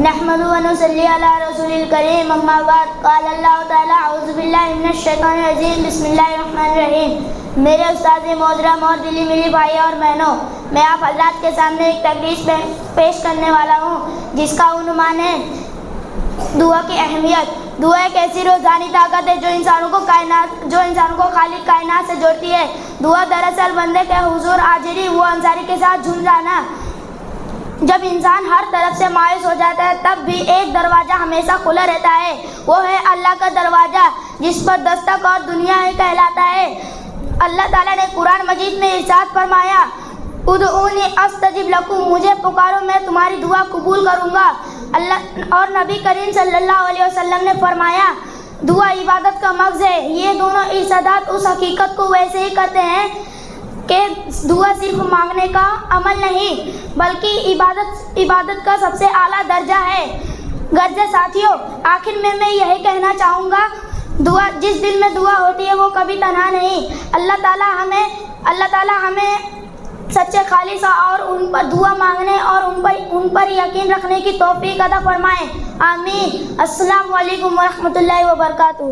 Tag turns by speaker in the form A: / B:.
A: نحمده ونصلي على رسول الكريم اما بعد قال اللہ تعالی اعوذ باللہ من الشیطان الرجیم بسم اللہ الرحمن الرحیم۔ میرے استاد محترم اور دلی میری بھائی اور بہنوں، میں آپ حضرات کے سامنے ایک تقریر پیش کرنے والا ہوں جس کا عنوان ہے دعا کی اہمیت۔ دعا ایک ایسی روحانی طاقت ہے جو انسانوں کو خالق کائنات سے جوڑتی ہے۔ دعا دراصل بندے کے حضور حاضری و انصاری کے ساتھ جھوم جانا۔ جب انسان ہر طرف سے مایوس ہو جاتا ہے تب بھی ایک دروازہ ہمیشہ کھلا رہتا ہے، وہ ہے اللہ کا دروازہ جس پر دستک اور دنیا ہی کہلاتا ہے۔ اللہ تعالیٰ نے قرآن مجید میں ارشاد فرمایا ادعونی استجب لکم، مجھے پکارو میں تمہاری دعا قبول کروں گا۔ اور نبی کریم صلی اللہ علیہ وسلم نے فرمایا دعا عبادت کا مغز ہے۔ یہ دونوں ارشادات اس حقیقت کو ویسے ہی کرتے ہیں کہ دعا صرف مانگنے کا عمل نہیں بلکہ عبادت کا سب سے اعلیٰ درجہ ہے۔ غرض ساتھیوں، آخر میں یہی کہنا چاہوں گا، دعا جس دل میں دعا ہوتی ہے وہ کبھی تنہا نہیں۔ اللہ تعالیٰ ہمیں سچے خالص اور ان پر دعا مانگنے اور ان پر یقین رکھنے کی توفیق عطا فرمائے، آمین۔ السلام علیکم ورحمۃ اللہ وبرکاتہ۔